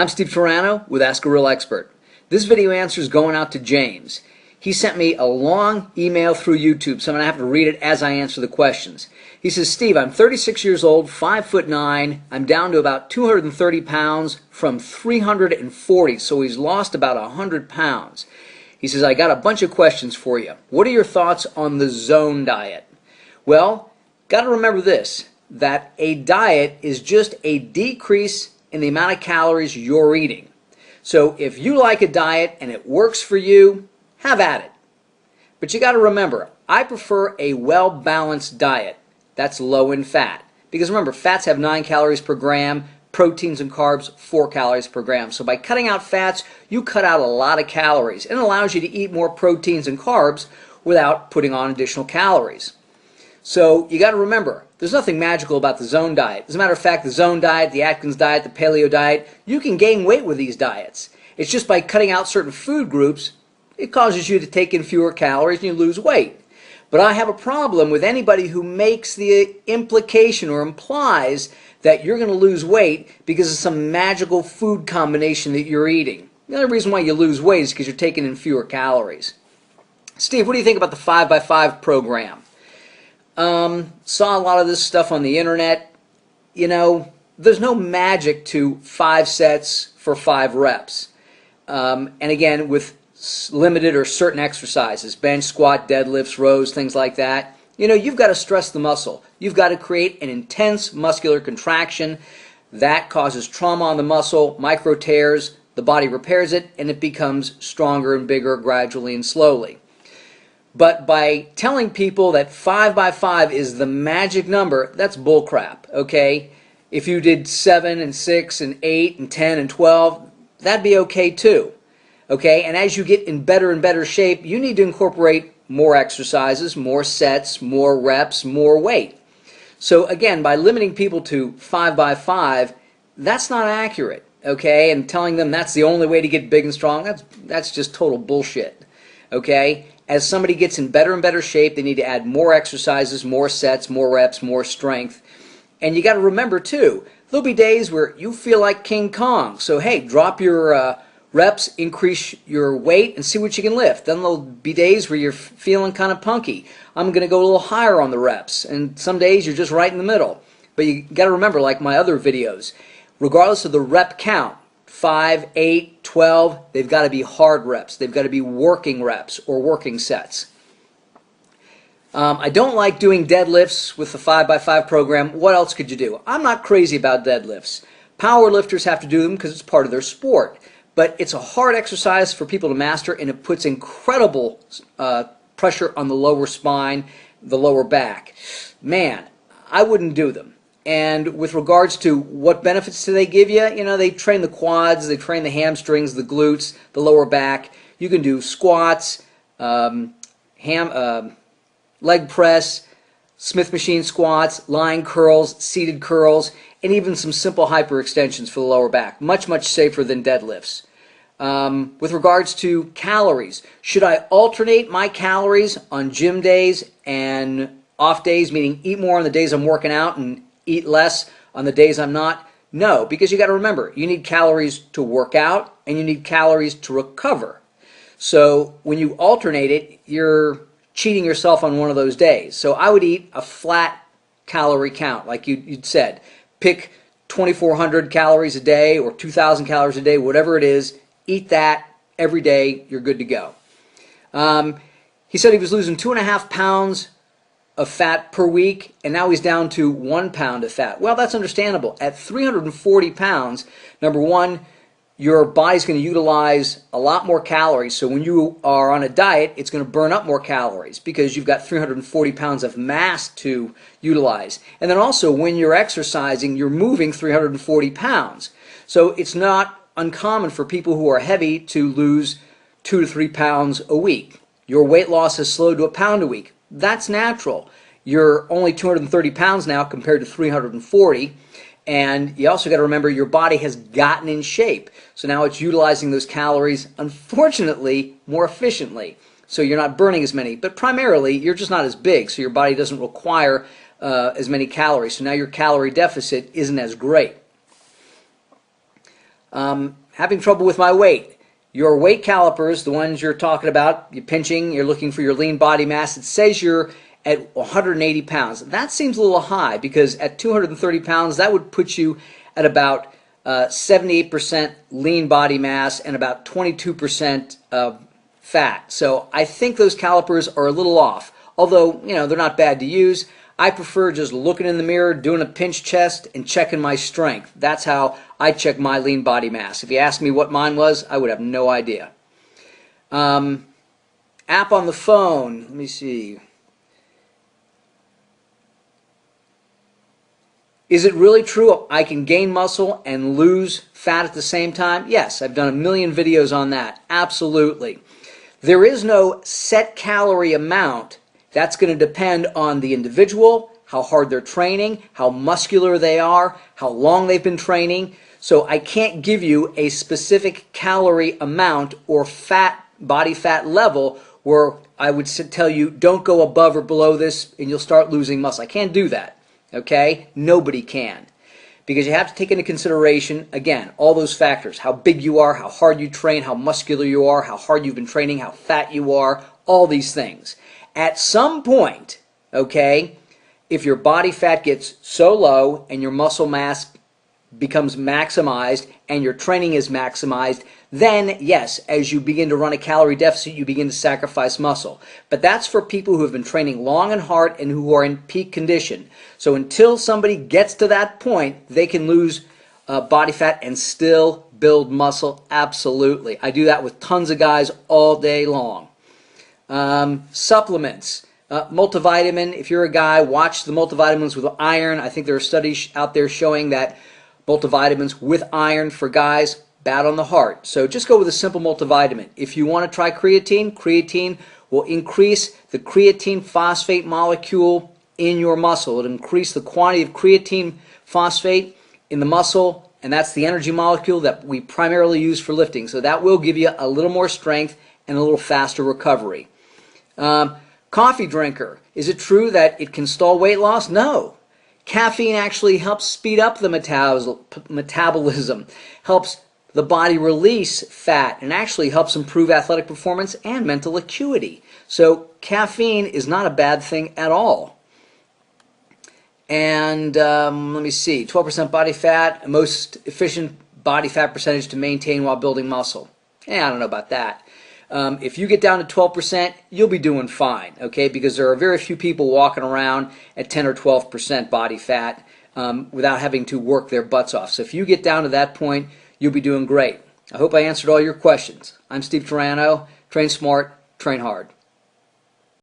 I'm Steve Turano with Ask a Real Expert. This video answer is going out to James. He sent me a long email through YouTube, so I'm going to have to read it as I answer the questions. He says, Steve, I'm 36 years old, 5'9". I'm down to about 230 pounds from 340, so he's lost about 100 pounds. He says, I got a bunch of questions for you. What are your thoughts on the zone diet? Well, got to remember this, that a diet is just a decrease in the amount of calories you're eating. So if you like a diet and it works for you, have at it. But you got to remember, I prefer a well-balanced diet that's low in fat. Because remember, fats have 9 calories per gram, proteins and carbs 4 calories per gram. So by cutting out fats, you cut out a lot of calories, and it allows you to eat more proteins and carbs without putting on additional calories. So you got to remember, there's nothing magical about the zone diet. As a matter of fact, the zone diet, the Atkins diet, the paleo diet, you can gain weight with these diets. It's just by cutting out certain food groups, it causes you to take in fewer calories and you lose weight. But I have a problem with anybody who makes the implication or implies that you're going to lose weight because of some magical food combination that you're eating. The only reason why you lose weight is because you're taking in fewer calories. Steve, what do you think about the 5x5 program? Saw a lot of this stuff on the internet. You know, there's no magic to 5 sets for 5 reps. And again, with limited or certain exercises, bench, squat, deadlifts, rows, things like that, you know, you've got to stress the muscle. You've got to create an intense muscular contraction. That causes trauma on the muscle, micro tears, the body repairs it, and it becomes stronger and bigger gradually and slowly. But by telling people that 5x5 is the magic number, that's bullcrap, okay? If you did 7 and 6 and 8 and 10 and 12, that'd be okay too, okay? And as you get in better and better shape, you need to incorporate more exercises, more sets, more reps, more weight. So again, by limiting people to 5x5, that's not accurate, okay? And telling them that's the only way to get big and strong, that's just total bullshit, okay? As somebody gets in better and better shape, they need to add more exercises, more sets, more reps, more strength. And you got to remember too, there'll be days where you feel like King Kong. So hey, drop your reps, increase your weight, and see what you can lift. Then there'll be days where you're feeling kind of punky. I'm going to go a little higher on the reps. And some days you're just right in the middle. But you got to remember, like my other videos, regardless of the rep count, 5, 8, 12, they've got to be hard reps. They've got to be working reps or working sets. I don't like doing deadlifts with the 5x5 program. What else could you do? I'm not crazy about deadlifts. Power lifters have to do them because it's part of their sport. But it's a hard exercise for people to master, and it puts incredible pressure on the lower spine, the lower back. Man, I wouldn't do them. And with regards to what benefits do they give you, you know, they train the quads, they train the hamstrings, the glutes, the lower back. You can do squats, leg press, Smith machine squats, lying curls, seated curls, and even some simple hyperextensions for the lower back. Much, much safer than deadlifts. With regards to calories, should I alternate my calories on gym days and off days, meaning eat more on the days I'm working out and eat less on the days I'm not? No, because you got to remember, you need calories to work out and you need calories to recover. So when you alternate it, you're cheating yourself on one of those days. So I would eat a flat calorie count, like you'd said. Pick 2,400 calories a day or 2,000 calories a day, whatever it is. Eat that every day. You're good to go. He said he was losing 2.5 pounds of fat per week, and now he's down to 1 pound of fat. Well, that's understandable. At 340 pounds, number one, your body's going to utilize a lot more calories. So when you are on a diet, it's going to burn up more calories because you've got 340 pounds of mass to utilize. And then also when you're exercising, you're moving 340 pounds. So it's not uncommon for people who are heavy to lose 2 to 3 pounds a week. Your weight loss has slowed to 1 pound a week. That's natural. You're only 230 pounds now compared to 340. And you also got to remember your body has gotten in shape. So now it's utilizing those calories, unfortunately, more efficiently. So you're not burning as many. But primarily, you're just not as big, so your body doesn't require as many calories. So now your calorie deficit isn't as great. Having trouble with my weight. Your weight calipers, the ones you're talking about, you're pinching, you're looking for your lean body mass, it says you're at 180 pounds. That seems a little high because at 230 pounds, that would put you at about 78% lean body mass and about 22% fat. So I think those calipers are a little off. Although, you know, they're not bad to use. I prefer just looking in the mirror, doing a pinch chest, and checking my strength. That's how I check my lean body mass. If you asked me what mine was, I would have no idea. App on the phone. Let me see. Is it really true I can gain muscle and lose fat at the same time? Yes, I've done a million videos on that. Absolutely. There is no set calorie amount. That's going to depend on the individual, how hard they're training, how muscular they are, how long they've been training. So I can't give you a specific calorie amount or body fat level where I would tell you don't go above or below this and you'll start losing muscle. I can't do that. Okay? Nobody can. Because you have to take into consideration, again, all those factors. How big you are, how hard you train, how muscular you are, how hard you've been training, how fat you are, all these things. At some point, okay, if your body fat gets so low and your muscle mass becomes maximized and your training is maximized, then yes, as you begin to run a calorie deficit, you begin to sacrifice muscle. But that's for people who have been training long and hard and who are in peak condition. So until somebody gets to that point, they can lose body fat and still build muscle. Absolutely. I do that with tons of guys all day long. Supplements. Multivitamin, if you're a guy, watch the multivitamins with iron. I think there are studies out there showing that multivitamins with iron for guys, bad on the heart. So just go with a simple multivitamin. If you want to try creatine, creatine will increase the creatine phosphate molecule in your muscle. It'll increase the quantity of creatine phosphate in the muscle, and that's the energy molecule that we primarily use for lifting. So that will give you a little more strength and a little faster recovery. Coffee drinker. Is it true that it can stall weight loss? No. Caffeine actually helps speed up the metabolism, helps the body release fat, and actually helps improve athletic performance and mental acuity. So caffeine is not a bad thing at all. And let me see, 12% body fat, most efficient body fat percentage to maintain while building muscle. I don't know about that. If you get down to 12%, you'll be doing fine, okay? Because there are very few people walking around at 10 or 12% body fat without having to work their butts off. So if you get down to that point, you'll be doing great. I hope I answered all your questions. I'm Steve Turano. Train smart, train hard.